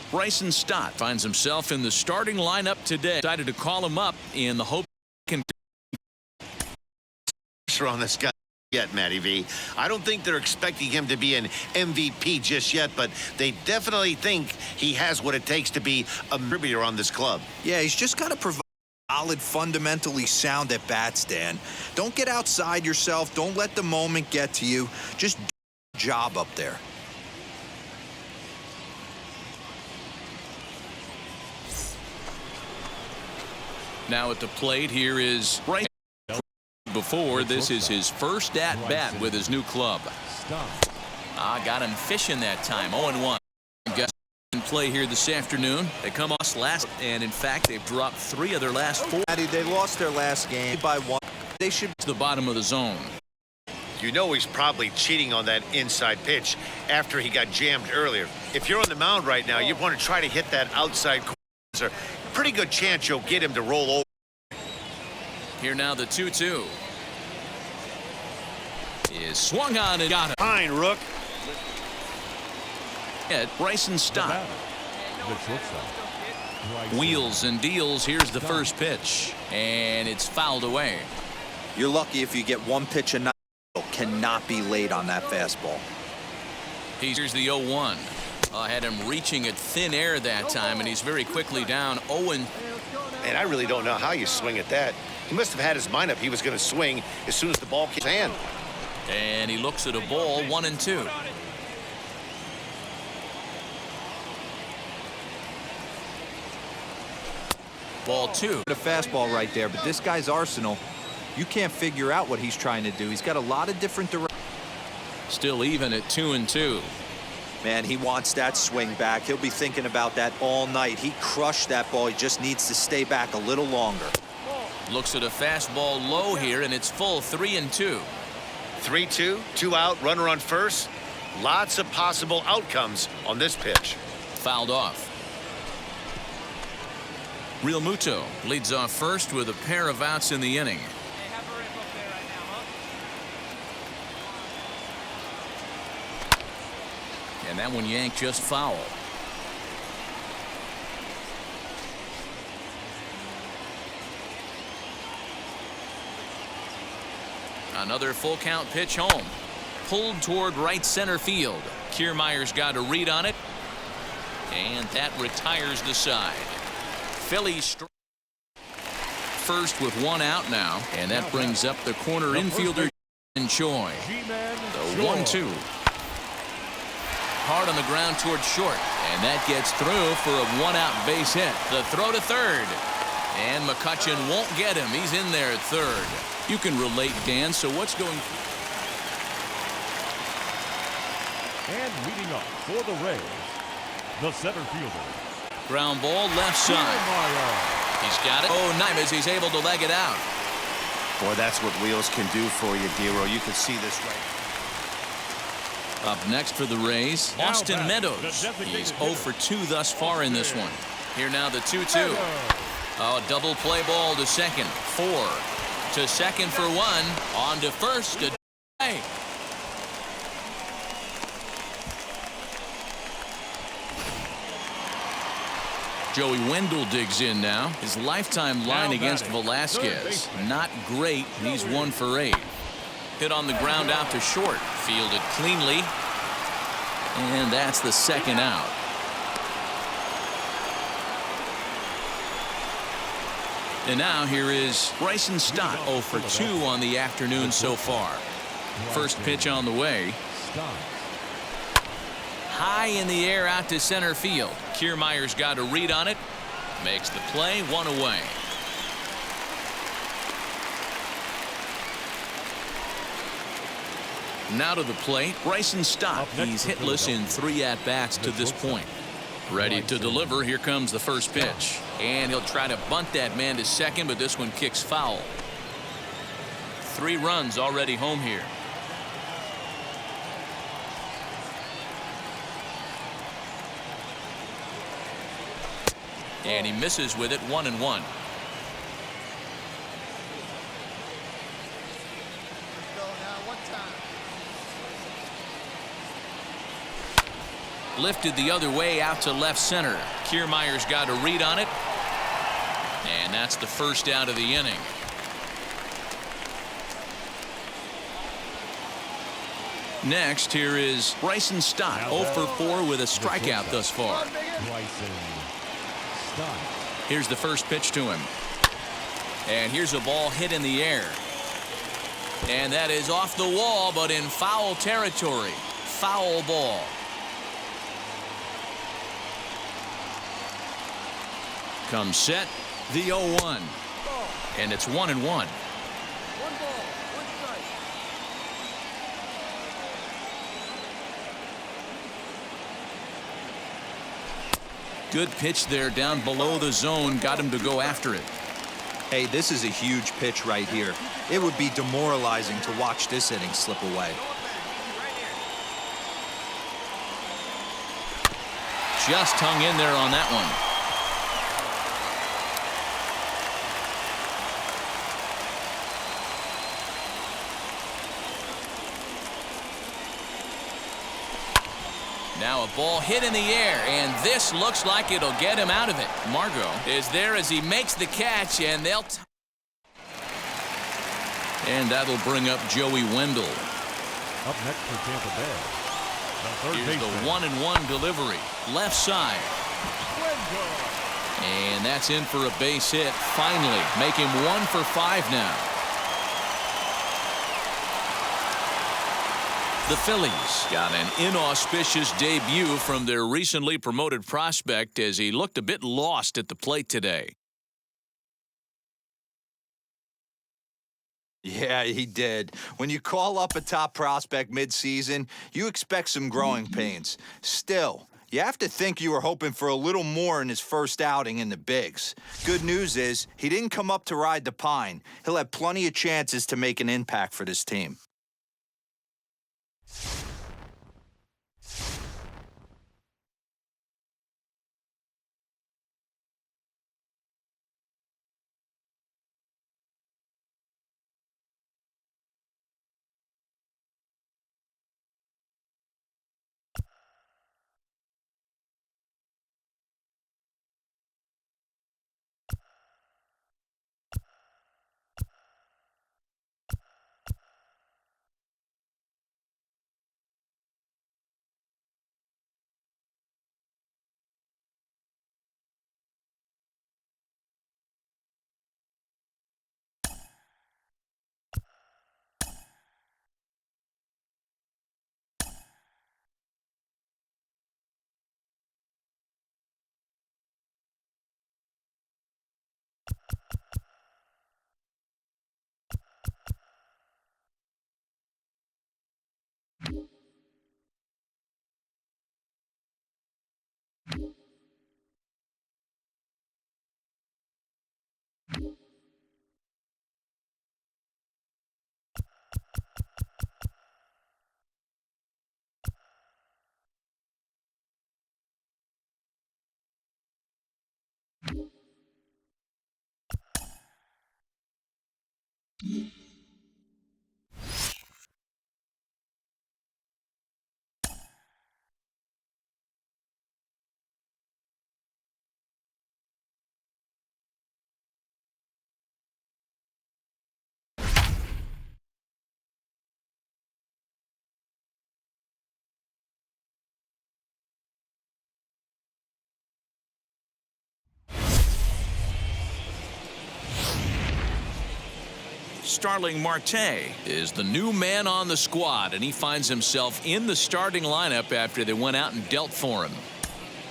Bryson Stott finds himself in the starting lineup today. Decided to call him up in the hope he can pressure on this guy yet, Matty V. I don't think they're expecting him to be an MVP just yet, but they definitely think he has what it takes to be a contributor on this club. Yeah, he's just got to provide solid, fundamentally sound at bats, Dan. Don't get outside yourself. Don't let the moment get to you. Just do your job up there. Now at the plate, here is Bryson. Before this is his first at-bat with his new club. Got him fishing that time. 0-1. Got in play here this afternoon. They come off last, and in fact, they've dropped 3 of their last 4. They lost their last game by 1. They should to the bottom of the zone. You know he's probably cheating on that inside pitch after he got jammed earlier. If you're on the mound right now, you want to try to hit that outside corner. There's a pretty good chance you'll get him to roll over. Here now the 2-2. Is swung on and got him. Fine, Rook. At Bryson Stott. Wheels and deals. Here's the first pitch. And it's fouled away. You're lucky if you get one pitch a night. Cannot be late on that fastball. Here's the 0-1. Had him reaching at thin air that time, and he's very quickly down 0-. And I really don't know how you swing at that. He must have had his mind up he was going to swing as soon as the ball came his hand. And he looks at a ball, 1-2. Ball 2. A fastball right there, but this guy's arsenal, you can't figure out what he's trying to do. He's got a lot of different directions. Still even at 2-2. Man, he wants that swing back. He'll be thinking about that all night. He crushed that ball. He just needs to stay back a little longer. Looks at a fastball low here, and it's full 3-2. 3-2, 2 out, runner on first. Lots of possible outcomes on this pitch. Fouled off. Real Muto leads off first with a pair of outs in the inning. And that one yanked just foul. Another full count pitch home. Pulled toward right center field. Kiermaier's got a read on it. And that retires the side. Phillies first with 1 out now. And that brings up the corner infielder and Choi. The 1-2. Hard on the ground toward short. And that gets through for a 1-out base hit. The throw to third. And McCutchen won't get him. He's in there at third. You can relate, Dan. So what's going? And leading up for the Rays, the center fielder. Ground ball left side. He's got it. Oh, Nimes, he's able to leg it out. Boy, that's what wheels can do for you, Dero. You can see this right. Up next for the Rays, Austin Meadows. He's 0 for 2 thus far in this one. Here now the 2-2. Oh, double play ball to second. 4 to second for 1. On to first. Joey Wendell digs in now. His lifetime line against Velasquez. Not great. He's 1 for 8. Hit on the ground out to short. Fielded cleanly. And that's the second out. And now here is Bryson Stott, 0 for 2 on the afternoon so far. First pitch on the way. High in the air out to center field. Kiermaier's got a read on it. Makes the play, 1 away. Now to the plate, Bryson Stott. He's hitless in 3 at-bats to this point. Ready to deliver. Here comes the first pitch. And he'll try to bunt that man to second, but this one kicks foul. 3 runs already home here. And he misses with it, 1-1. Lifted the other way out to left center. Kiermaier's got a read on it. And that's the first out of the inning. Next, here is Bryson Stott, 0 for 4 with a strikeout thus far. Here's the first pitch to him. And here's a ball hit in the air. And that is off the wall, but in foul territory. Foul ball. Comes set, the 0-1. And it's 1-1. Good pitch there down below the zone. Got him to go after it. Hey, this is a huge pitch right here. It would be demoralizing to watch this inning slip away. Just hung in there on that one. Now a ball hit in the air, and this looks like it'll get him out of it. Margot is there as he makes the catch, and they'll and that'll bring up Joey Wendell. Up next for Tampa Bay, the Here's the 1-1 delivery, left side. And that's in for a base hit. Finally, make him 1 for 5 now. The Phillies got an inauspicious debut from their recently promoted prospect as he looked a bit lost at the plate today. Yeah, he did. When you call up a top prospect midseason, you expect some growing pains. Still, you have to think you were hoping for a little more in his first outing in the bigs. Good news is, he didn't come up to ride the pine. He'll have plenty of chances to make an impact for this team. Starling Martay is the new man on the squad, and he finds himself in the starting lineup after they went out and dealt for him.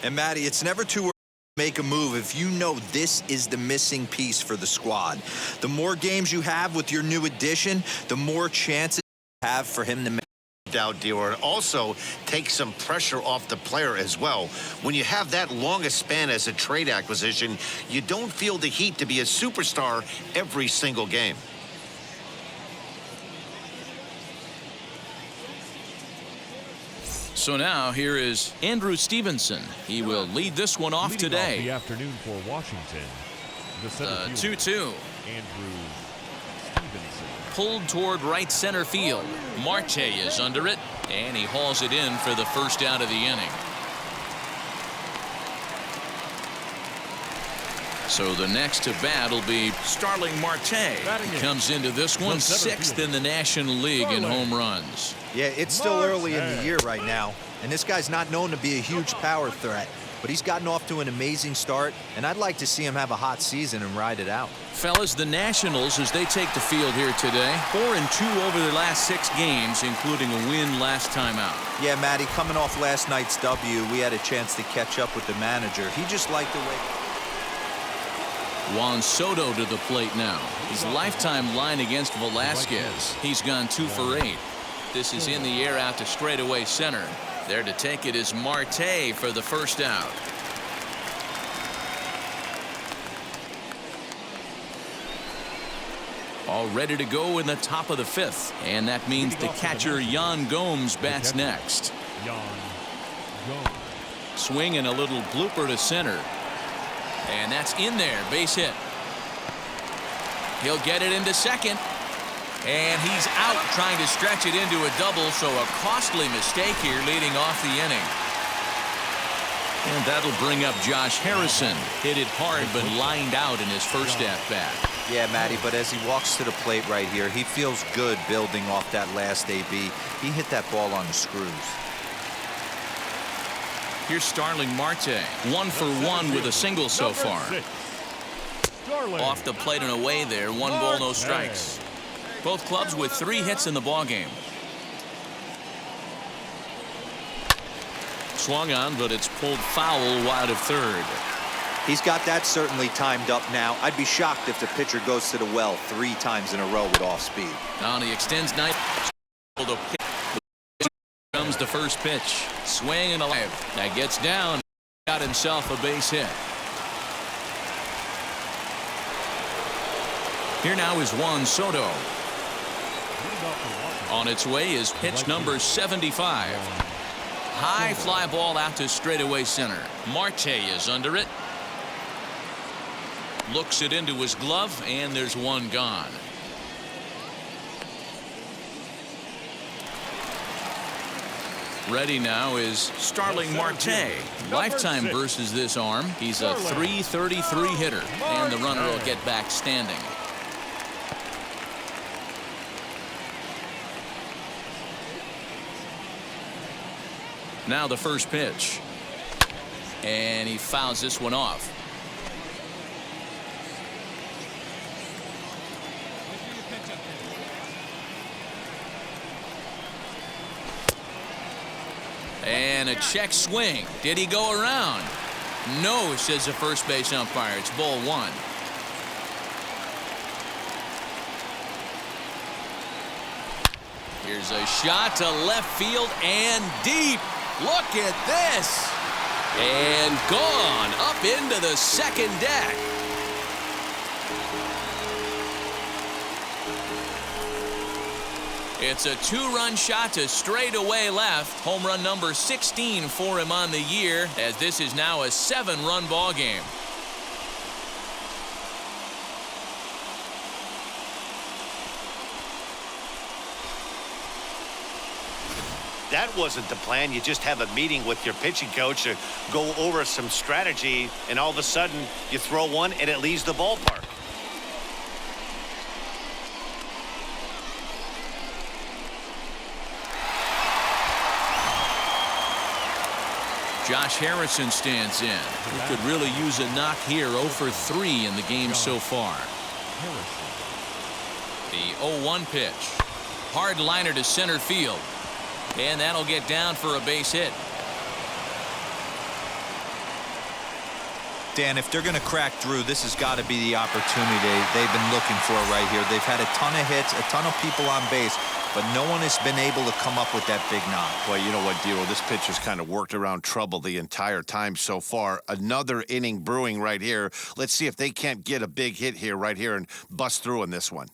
And Matty, it's never too early to make a move if you know this is the missing piece for the squad. The more games you have with your new addition, the more chances you have for him to make doubt, Dior. It also takes some pressure off the player as well. When you have that longest span as a trade acquisition, you don't feel the heat to be a superstar every single game. So now here is Andrew Stevenson. He will lead this one off Leading today. Off the afternoon for Washington. The center 2-2. Andrew Stevenson. Pulled toward right center field. Martay is under it, and he hauls it in for the first out of the inning. So the next to bat will be Starling Martay. He comes into this one sixth in the National League in home runs. Yeah, it's still early in the year right now, and this guy's not known to be a huge power threat, but he's gotten off to an amazing start, and I'd like to see him have a hot season and ride it out. Fellas, the Nationals, as they take the field here today, 4-2 over their last 6 games, including a win last time out. Yeah, Matty, coming off last night's W, we had a chance to catch up with the manager. He just liked the way... Juan Soto to the plate now. His lifetime line against Velasquez. He's gone 2 for 8. This is in the air out to straightaway center. There to take it is Martay for the first out. All ready to go in the top of the 5th. And that means the catcher Yan Gomes bats next. Swing and a little blooper to center. And that's in there, base hit. He'll get it into second. And he's out trying to stretch it into a double, so a costly mistake here leading off the inning. And that'll bring up Josh Harrison. Hit it hard but lined out in his first at-bat. Yeah, Matty, but as he walks to the plate right here, he feels good building off that last AB. He hit that ball on the screws. Here's Starling Martay, 1 for 1 with a single so far. Off the plate and away there, 1 ball, no strikes. Both clubs with 3 hits in the ballgame. Swung on, but it's pulled foul wide of third. He's got that certainly timed up now. I'd be shocked if the pitcher goes to the well 3 times in a row with off speed. Now he extends night. Comes the first pitch. Swing and a live. That gets down. Got himself a base hit. Here now is Juan Soto. On its way is pitch number 75. High fly ball out to straightaway center. Martay is under it. Looks it into his glove, and there's 1 gone. Ready now is Starling Martay. Lifetime versus this arm. He's a .333 hitter, and the runner will get back standing. Now the first pitch. And he fouls this one off. And a check swing. Did he go around? No, says the first base umpire. It's ball 1. Here's a shot to left field and deep. Look at this. And gone up into the second deck. It's a 2-run shot to straightaway left. Home run number 16 for him on the year, as this is now a 7-run ball game. That wasn't the plan. You just have a meeting with your pitching coach to go over some strategy, and all of a sudden you throw one and it leaves the ballpark. Josh Harrison stands in. He could really use a knock here. 0 for 3 in the game so far. The 0-1 pitch. Hard liner to center field. And that'll get down for a base hit. Dan, if they're going to crack through, this has got to be the opportunity they've been looking for right here. They've had a ton of hits, a ton of people on base, but no one has been able to come up with that big knock. Well, you know what, Dio? This pitcher's kind of worked around trouble the entire time so far. Another inning brewing right here. Let's see if they can't get a big hit here, right here, and bust through in this one.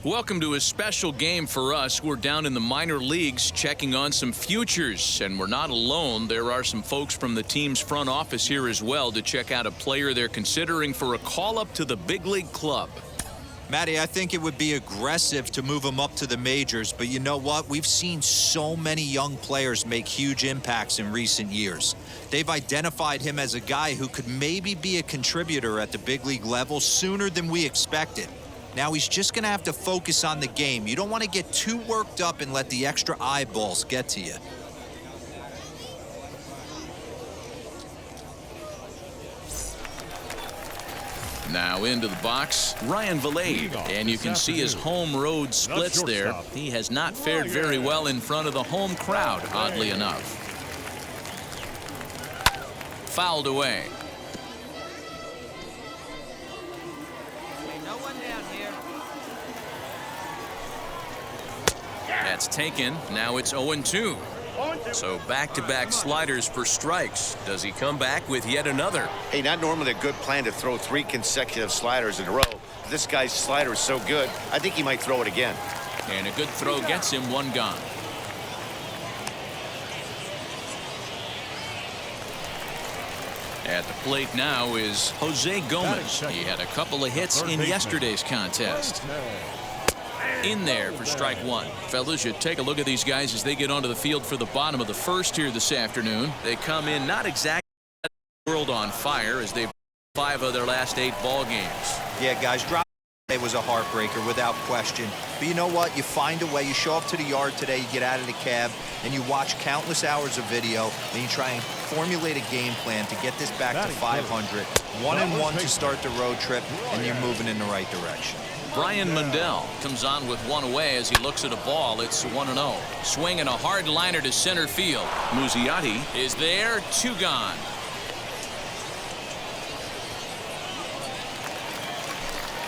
Welcome to a special game for us. We're down in the minor leagues checking on some futures, and we're not alone. There are some folks from the team's front office here as well to check out a player they're considering for a call-up to the big league club. Matty, I think it would be aggressive to move him up to the majors, but you know what? We've seen so many young players make huge impacts in recent years. They've identified him as a guy who could maybe be a contributor at the big league level sooner than we expected. Now he's just going to have to focus on the game. You don't want to get too worked up and let the extra eyeballs get to you. Now into the box, Ryan Vilade, and you can see his home road splits there. He has not fared very well in front of the home crowd, oddly enough. Fouled away. That's taken. Now it's 0-2. So back-to-back sliders for strikes. Does he come back with yet another? Hey, not normally a good plan to throw 3 consecutive sliders in a row. This guy's slider is so good, I think he might throw it again. And a good throw gets him 1 gone. At the plate now is Jose Gomez. He had a couple of hits in yesterday's contest. In there for strike 1. Fellas, you take a look at these guys as they get onto the field for the bottom of the first here this afternoon. They come in not exactly world on fire as they've 5 of their last 8 ball games. Yeah, guys, drop today was a heartbreaker without question. But you know what? You find a way. You show up to the yard today, you get out of the cab, and you watch countless hours of video, and you try and formulate a game plan to get this back to 500. 1-1 to start the road trip, and you're moving in the right direction. Brian Mundell comes on with 1 away as he looks at a ball. It's 1-0. Swinging a hard liner to center field. Muziati is there. 2 gone.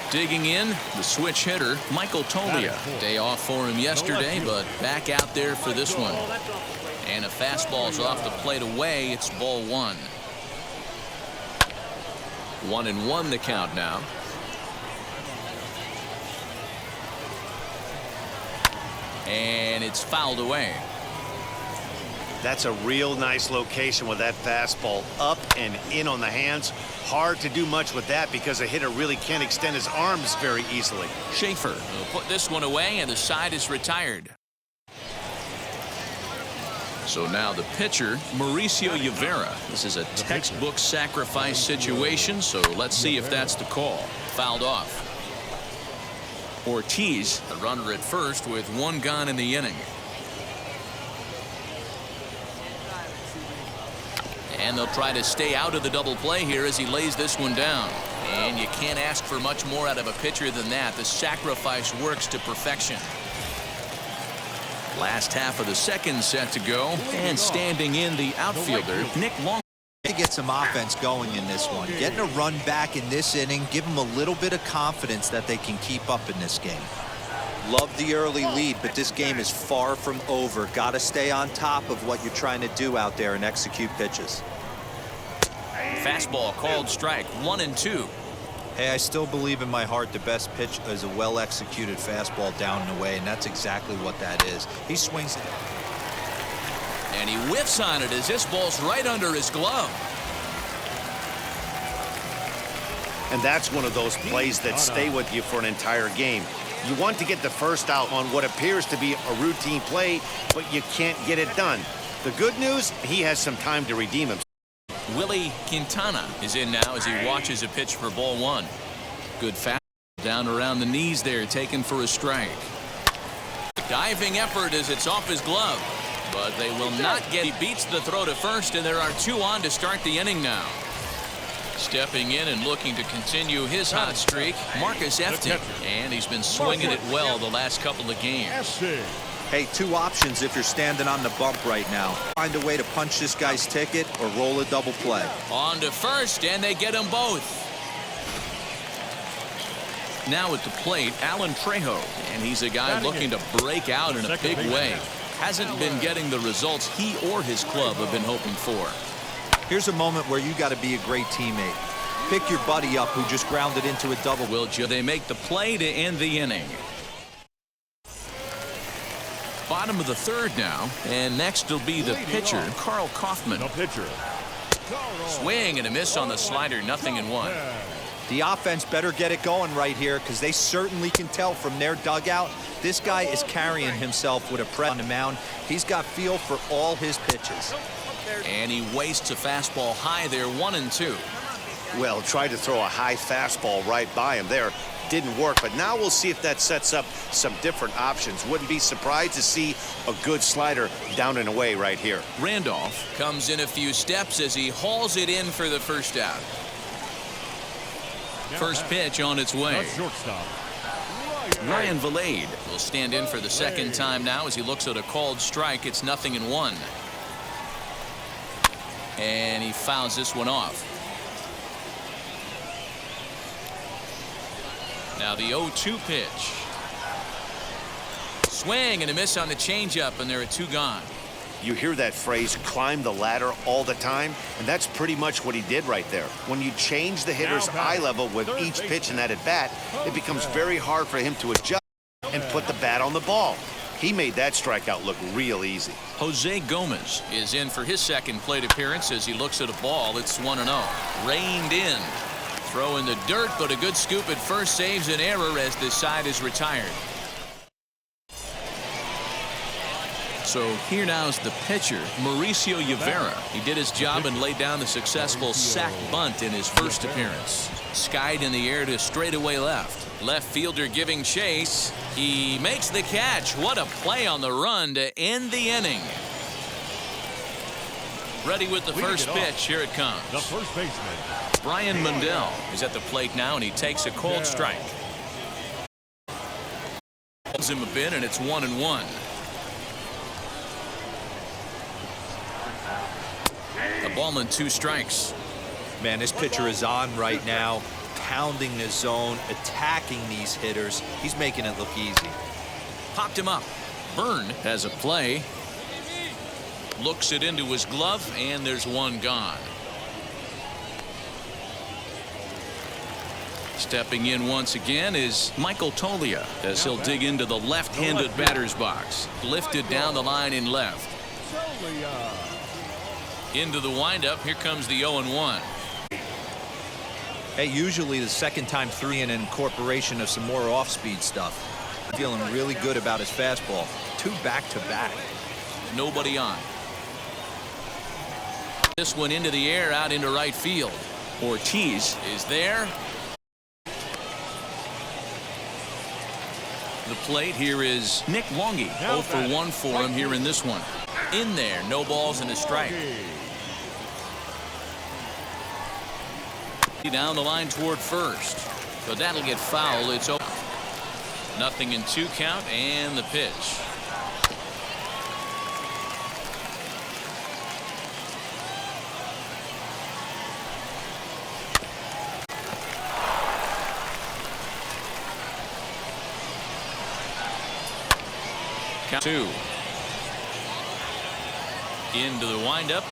Digging in, the switch hitter, Michael Tolia. Day off for him yesterday, but back out there for this one. And a fastball's off the plate away. It's ball 1. 1-1 the count now. And it's fouled away. That's a real nice location with that fastball up and in on the hands. Hard to do much with that because a hitter really can't extend his arms very easily. Schaefer will put this one away, and the side is retired. So now the pitcher, Mauricio Rivera. This is a textbook sacrifice situation, so let's see if that's the call. Fouled off. Ortiz, the runner at first with 1 gone in the inning. And they'll try to stay out of the double play here as he lays this one down. And you can't ask for much more out of a pitcher than that. The sacrifice works to perfection. Last half of the second set to go. And standing in the outfielder, Nick Long. To get some offense going in this one. Getting a run back in this inning, give them a little bit of confidence that they can keep up in this game. Love the early lead, but this game is far from over. Got to stay on top of what you're trying to do out there and execute pitches. Fastball called strike. 1-2. Hey, I still believe in my heart the best pitch is a well-executed fastball down and away, and that's exactly what that is. He swings it. And he whiffs on it as this ball's right under his glove. And that's one of those plays that stay with you for an entire game. You want to get the first out on what appears to be a routine play, but you can't get it done. The good news, he has some time to redeem himself. Willie Quintana is in now as he watches a pitch for ball 1. Good fastball down around the knees there, taken for a strike. Diving effort as it's off his glove. But they will not get. He beats the throw to first, and there are 2 on to start the inning now. Stepping in and looking to continue his hot streak, Marcus Efton. And he's been swinging it well the last couple of games. Hey, 2 options if you're standing on the bump right now. Find a way to punch this guy's ticket or roll a double play. On to first, and they get them both. Now at the plate, Alan Trejo. And he's a guy looking to break out in a big way. Hasn't been getting the results he or his club have been hoping for. Here's a moment where you got to be a great teammate. Pick your buddy up who just grounded into a double. They make the play to end the inning. bottom of the third now, and next will be the pitcher, Carl Kaufman. The pitcher. Swing and a miss on the slider, 0-1. The offense better get it going right here because they certainly can tell from their dugout this guy is carrying himself with a press on the mound. He's got feel for all his pitches. And he wastes a fastball high there, 1-2. Well, tried to throw a high fastball right by him there. Didn't work, but now we'll see if that sets up some different options. Wouldn't be surprised to see a good slider down and away right here. Randolph comes in a few steps as he hauls it in for the first out. First pitch on its way. Shortstop. Ryan Valade will stand in for the second time now as he looks at a called strike. It's 0-1. And he fouls this one off. Now the 0-2 pitch. Swing and a miss on the changeup, and there are 2 gone. You hear that phrase, climb the ladder, all the time, and that's pretty much what he did right there. When you change the hitter's eye level with each pitch in that at-bat, it becomes very hard for him to adjust and put the bat on the ball. He made that strikeout look real easy. Jose Gomez is in for his second plate appearance as he looks at a ball. It's 1-0. Reined in. Throw in the dirt, but a good scoop at first saves an error as this side is retired. So here now is the pitcher, Mauricio Rivera. He did his job and laid down the successful sac bunt in his first appearance. Skied in the air to straightaway left. Left fielder giving chase. He makes the catch. What a play on the run to end the inning. Ready with the first pitch. Here it comes. The first baseman. Brian Mundell is at the plate now, and he takes a cold strike. Holds him a bit, and it's 1-1. A ball and 2 strikes. Man, this pitcher is on right now, pounding the zone, attacking these hitters. He's making it look easy. Popped him up. Byrne has a play. Looks it into his glove, and there's 1 gone. Stepping in once again is Michael Tolia as he'll dig into the left-handed batter's box. Lifted down the line in left. Into the windup. Here comes the 0-1. Hey, usually the second time through an incorporation of some more off-speed stuff. Feeling really good about his fastball. 2 back-to-back. Nobody on. This one into the air, out into right field. Ortiz is there. The plate here is Nick Longy. 0 for 1 for him here in this one. In there, no balls and a strike. Down the line toward first. So that'll get foul. It's over. 0-2 count, and the pitch. Count 2. Into the windup.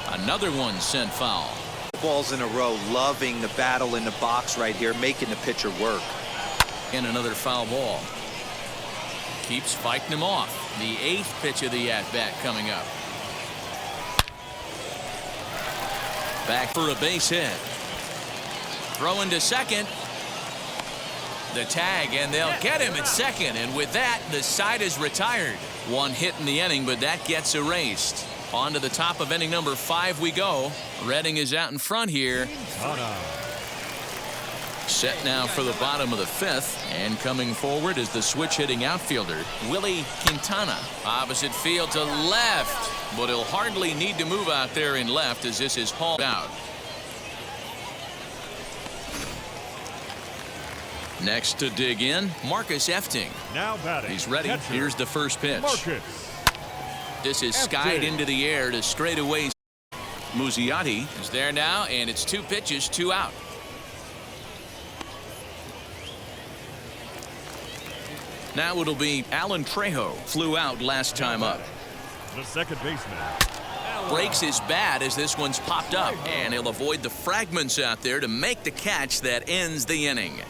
Another one sent foul. Balls in a row, loving the battle in the box right here, making the pitcher work. And another foul ball. Keeps fighting him off. The 8th pitch of the at-bat coming up. Back for a base hit. Throwing to second. The tag, and they'll get him at second. And with that, the side is retired. 1 hit in the inning, but that gets erased. On to the top of inning number 5 we go. Redding is out in front here. Set now for the bottom of the 5th. And coming forward is the switch-hitting outfielder, Willie Quintana. Opposite field to left. But he'll hardly need to move out there in left as this is hauled out. Next to dig in, Marcus Efting. Now batting. He's ready. Catcher. Here's the first pitch. Marcus. This is skied into the air to straightaway. Muzziotti is there now, and it's 2 pitches, 2 out. Now it'll be Alan Trejo. Flew out last time up. The second baseman. Breaks his bat as this one's popped up, and he'll avoid the fragments out there to make the catch that ends the inning.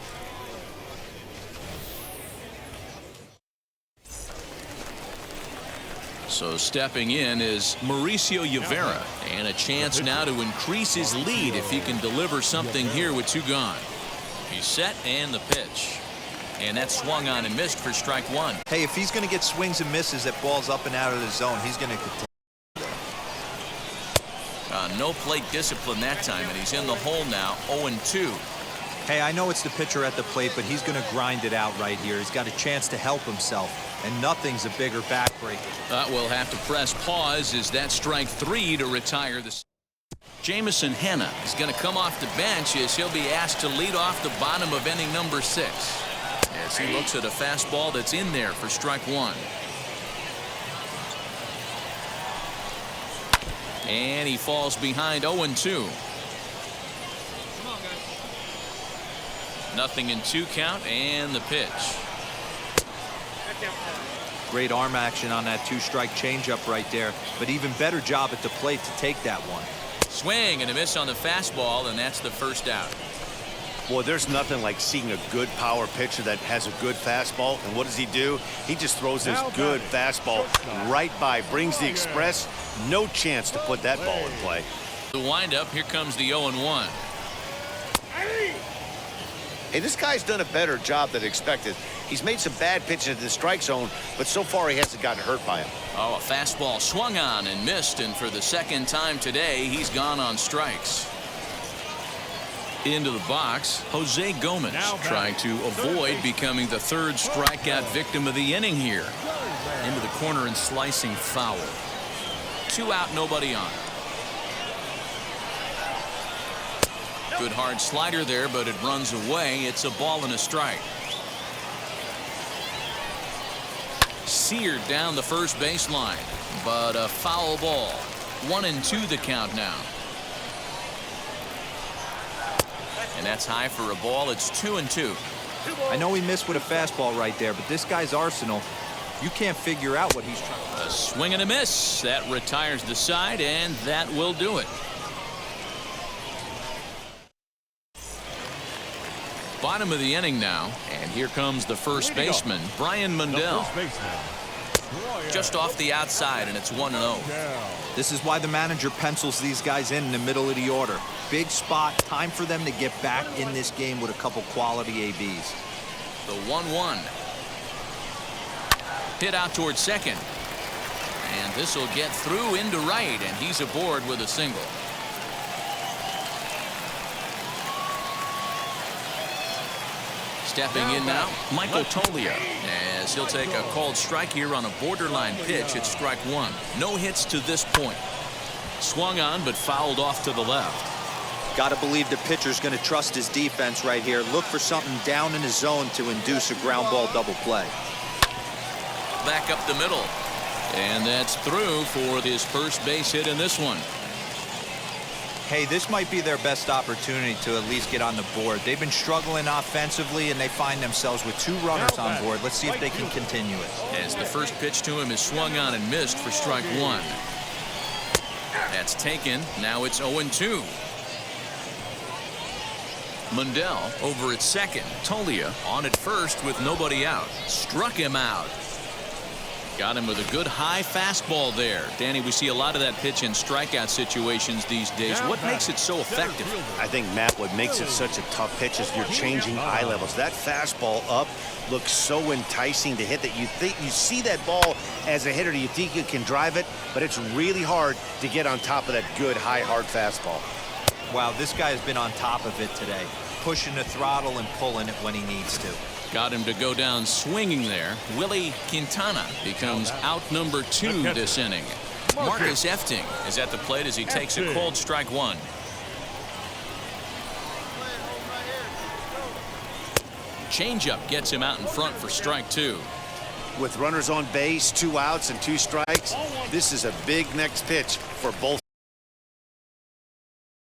So stepping in is Mauricio Rivera, and a chance now to increase his lead if he can deliver something here with 2 gone. He's set and the pitch. And that swung on and missed for strike 1. Hey, if he's going to get swings and misses at balls up and out of the zone, he's going to continue. No plate discipline that time, and he's in the hole now, 0-2. Hey, I know it's the pitcher at the plate, but he's going to grind it out right here. He's got a chance to help himself, and nothing's a bigger backbreaker. We'll have to press pause. Is that strike 3 to retire the... Jamison Henna is going to come off the bench as he'll be asked to lead off the bottom of inning number 6. As he looks at a fastball that's in there for strike 1. And he falls behind 0-2. Nothing in 2 count and the pitch. Great arm action on that 2-strike changeup right there, but even better job at the plate to take that one. Swing and a miss on the fastball, and that's the first out. Boy, there's nothing like seeing a good power pitcher that has a good fastball. And what does he do? He just throws this good fastball right by, brings the express. No chance to put that ball in play. The windup, here comes the 0-1. Hey, this guy's done a better job than expected. He's made some bad pitches in the strike zone, but so far he hasn't gotten hurt by him. Oh, a fastball swung on and missed, and for the 2nd time today, he's gone on strikes. Into the box, Jose Gomez trying to avoid becoming the 3rd strikeout victim of the inning here. Into the corner and slicing foul. 2 out, nobody on. Good hard slider there, but it runs away. It's a ball and a strike. Seared down the first baseline, but a foul ball. 1-2 the count now. And that's high for a ball. It's 2-2. I know he missed with a fastball right there, but this guy's arsenal, you can't figure out what he's trying. A swing and a miss. That retires the side, and that will do it. Bottom of the inning now, and here comes the first baseman, Brian Mundell. Just off the outside, and it's 1-0. This is why the manager pencils these guys in the middle of the order. Big spot, time for them to get back in this game with a couple quality ABs. The 1-1. Hit out towards second. And this will get through into right, and he's aboard with a single. Stepping in now, Michael Toglia, as he'll take a called strike here on a borderline pitch at strike 1. No hits to this point. Swung on, but fouled off to the left. Got to believe the pitcher's going to trust his defense right here. Look for something down in his zone to induce a ground ball double play. Back up the middle. And that's through for his first base hit in this one. Hey, this might be their best opportunity to at least get on the board. They've been struggling offensively, and they find themselves with 2 runners on board. Let's see if they can continue it. As the first pitch to him is swung on and missed for strike 1. That's taken. Now it's 0-2. Mundell over at second. Toglia on at first with nobody out. Struck him out. Got him with a good high fastball there. Danny, we see a lot of that pitch in strikeout situations these days. What makes it so effective? I think, Matt, what makes it such a tough pitch is you're changing eye levels. That fastball up looks so enticing to hit that you think you see that ball as a hitter, you think you can drive it, but it's really hard to get on top of that good high hard fastball. Wow, this guy has been on top of it today, pushing the throttle and pulling it when he needs to. Got him to go down swinging there. Willie Quintana becomes out number 2 this inning. Marcus Efting is at the plate as he takes a called strike 1. Changeup gets him out in front for strike 2. With runners on base, 2 outs and 2 strikes, this is a big next pitch for both